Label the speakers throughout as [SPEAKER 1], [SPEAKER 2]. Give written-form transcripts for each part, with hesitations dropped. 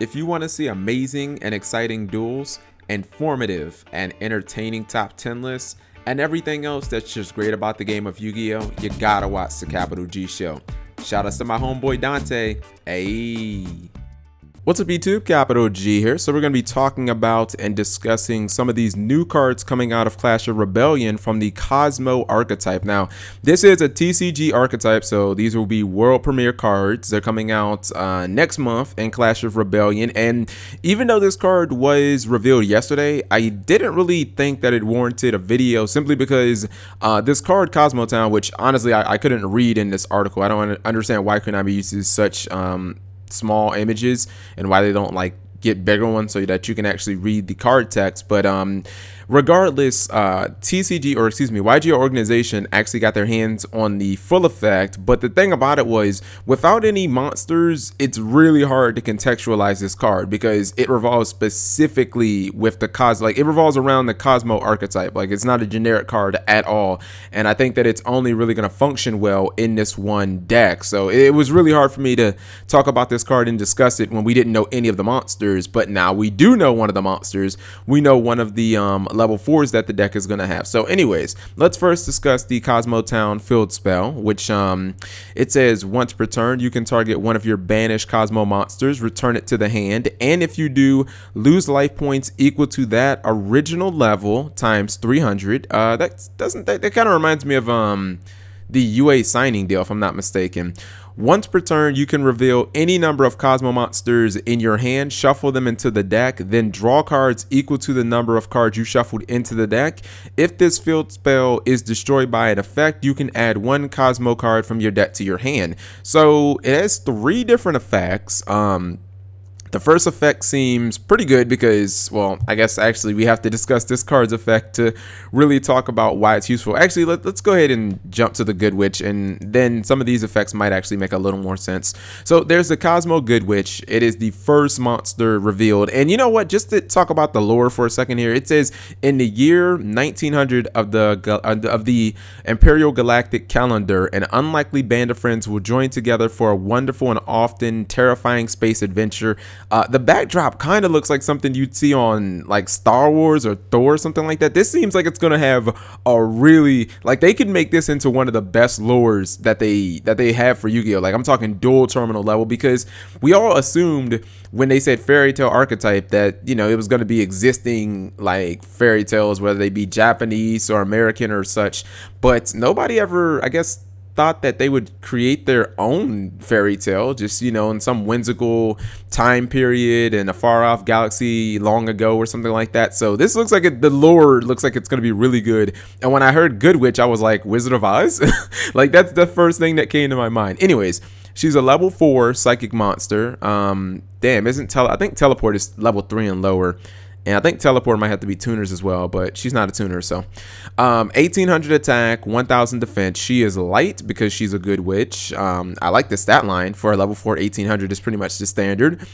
[SPEAKER 1] If you want to see amazing and exciting duels, informative and entertaining top 10 lists, and everything else that's just great about the game of Yu-Gi-Oh!, you gotta watch the Capital G Show. Shout out to my homeboy Dante. Ayy. What's up YouTube, Capital G here. So we're going to be talking about and discussing some of these new cards coming out of Clash of Rebellion from the Kozmo archetype. Now, this is a TCG archetype, so these will be world premiere cards. They're coming out next month in Clash of Rebellion, and even though this card was revealed yesterday, I didn't really think that it warranted a video simply because this card, Kozmo Town, which honestly I couldn't read in this article. I don't understand why Konami uses such small images and why they don't like get bigger ones so that you can actually read the card text. But regardless, YG organization actually got their hands on the full effect. But the thing about it was, without any monsters, it's really hard to contextualize this card because it revolves specifically with the it revolves around the Kozmo archetype. Like, it's not a generic card at all, and I think that it's only really going to function well in this one deck. So it was really hard for me to talk about this card and discuss it when we didn't know any of the monsters. But now we do know one of the monsters. We know one of the level 4s that the deck is going to have. So anyways, let's first discuss the Kozmo Town field spell, which it says once per turn you can target one of your banished Kozmo monsters, return it to the hand, and if you do, lose life points equal to that original level times 300. That kind of reminds me of the UA signing deal, if I'm not mistaken. Once per turn, you can reveal any number of Kozmo monsters in your hand, shuffle them into the deck, then draw cards equal to the number of cards you shuffled into the deck. If this field spell is destroyed by an effect, you can add one Kozmo card from your deck to your hand. So it has 3 different effects. The first effect seems pretty good because, well, I guess actually we have to discuss this card's effect to really talk about why it's useful. Actually, let's go ahead and jump to the Good Witch, and then some of these effects might actually make a little more sense. So there's the Kozmo Good Witch. It is the first monster revealed. And you know what? Just to talk about the lore for a second here, it says in the year 1900 of the Imperial Galactic Calendar, an unlikely band of friends will join together for a wonderful and often terrifying space adventure. The backdrop kind of looks like something you'd see on like Star Wars or Thor or something like that. This seems like it's gonna have a really, like, they could make this into one of the best lures that they have for Yu-Gi-Oh! Like, I'm talking dual terminal level, because we all assumed when they said fairy tale archetype that, you know, it was going to be existing like fairy tales, whether they be Japanese or American or such, but nobody ever, I guess, thought that they would create their own fairy tale, just, you know, in some whimsical time period in a far off galaxy long ago or something like that. So this looks like the lore looks like it's going to be really good. And when I heard Good Witch, I was like, Wizard of Oz? Like, that's the first thing that came to my mind. Anyways, she's a level 4 psychic monster. Damn, I think teleport is level 3 and lower. And I think teleport might have to be tuners as well, but she's not a tuner. So 1800 attack, 1000 defense. She is light because she's a good witch. I like the stat line for a level 4 1800 is pretty much the standard.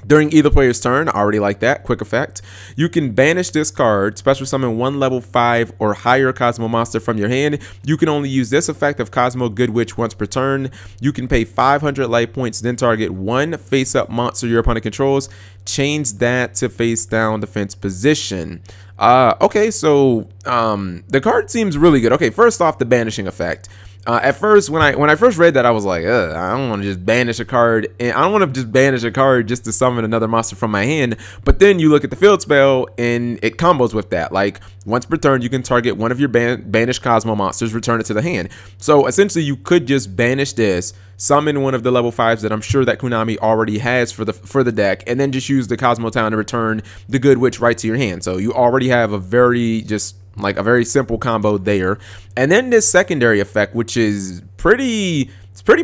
[SPEAKER 1] During either player's turn, I already like that, quick effect. You can banish this card, special summon one level 5 or higher Kozmo monster from your hand. You can only use this effect of Kozmo Good Witch once per turn. You can pay 500 life points, then target one face-up monster your opponent controls. Change that to face-down defense position. Okay, so the card seems really good. Okay, first off, the banishing effect. At first, when I first read that, I was like, I don't want to just banish a card, and I don't want to just banish a card just to summon another monster from my hand. But then you look at the field spell, and it combos with that. Like, once per turn, you can target one of your banished Kozmo monsters, return it to the hand. So essentially, you could just banish this, summon one of the level 5s that I'm sure that Konami already has for the deck, and then just use the Kozmo Town to return the Good Witch right to your hand. So you already have a very very simple combo there. And then this secondary effect, which is pretty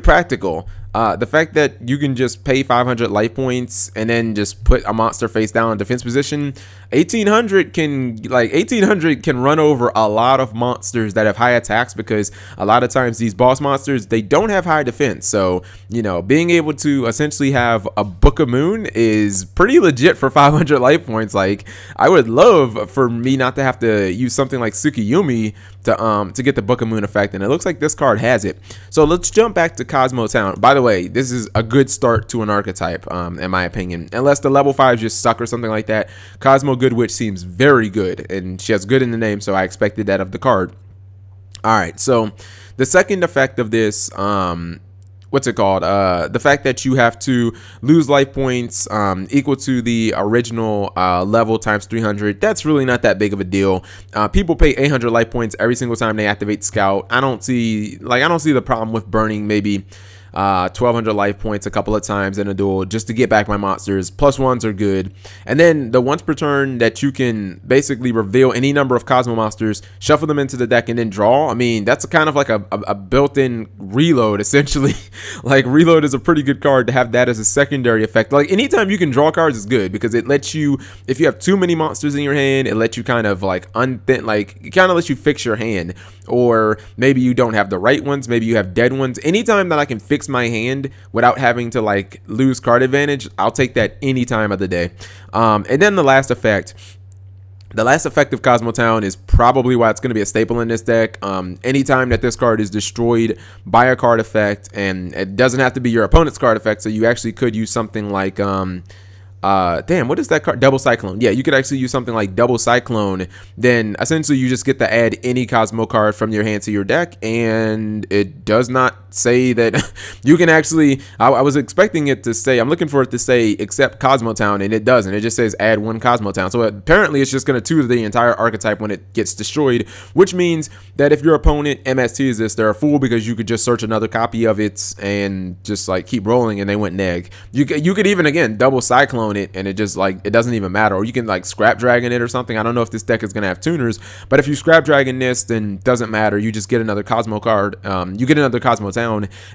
[SPEAKER 1] practical. The fact that you can just pay 500 life points and then just put a monster face down in defense position. 1800 can run over a lot of monsters that have high attacks, because a lot of times these boss monsters, they don't have high defense. So, you know, being able to essentially have a Book of Moon is pretty legit for 500 life points. Like, I would love for me not to have to use something like Tsukiyumi to get the Book of Moon effect, and it looks like this card has it. So let's jump back to Kozmo Town. By the way, way, this is a good start to an archetype, in my opinion. Unless the level 5s just suck or something like that. Kozmo Good Witch seems very good, and she has good in the name, so I expected that of the card. Alright, so the second effect of this, what's it called? The fact that you have to lose life points equal to the original level times 300. That's really not that big of a deal. People pay 800 life points every single time they activate Scout. I don't see the problem with burning maybe 1200 life points a couple of times in a duel just to get back my monsters. +1s are good. And then the once per turn that you can basically reveal any number of Kozmo monsters, shuffle them into the deck, and then draw. I mean, that's kind of like a built-in reload, essentially. Like, reload is a pretty good card to have that as a secondary effect. Like, anytime you can draw cards is good because it lets you, if you have too many monsters in your hand, it lets you kind of like it kind of lets you fix your hand. Or maybe you don't have the right ones, maybe you have dead ones. Anytime that I can fix my hand without having to like lose card advantage, I'll take that any time of the day. And then the last effect of Kozmo Town is probably why it's going to be a staple in this deck. Anytime that this card is destroyed by a card effect, and it doesn't have to be your opponent's card effect, so you actually could use something like damn, what is that card? Double Cyclone. Yeah, you could actually use something like Double Cyclone. Then essentially you just get to add any Kozmo card from your hand to your deck, and it does not say that you can actually, I was expecting it to say, I'm looking for it to say except Kozmo Town, and it doesn't. It just says add one Kozmo Town. So apparently it's just going to tutor the entire archetype when it gets destroyed, which means that if your opponent MSTs this, they're a fool because you could just search another copy of it and just like keep rolling and they went neg. You could even, again, Double Cyclone it and it just like, it doesn't even matter. Or you can like Scrap Dragon it or something. I don't know if this deck is going to have tuners, but if you Scrap Dragon this, then it doesn't matter. You just get another Kozmo card. You get another Kozmo Town.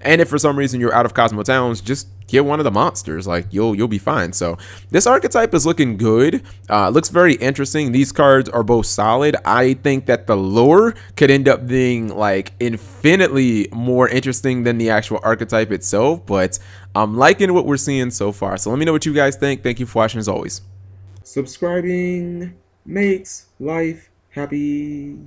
[SPEAKER 1] And if for some reason you're out of Kozmo Towns, just get one of the monsters. Like you'll be fine. So this archetype is looking good. Looks very interesting. These cards are both solid. I think that the lore could end up being like infinitely more interesting than the actual archetype itself, but I'm liking what we're seeing so far. So let me know what you guys think. Thank you for watching as always. Subscribing makes life happy.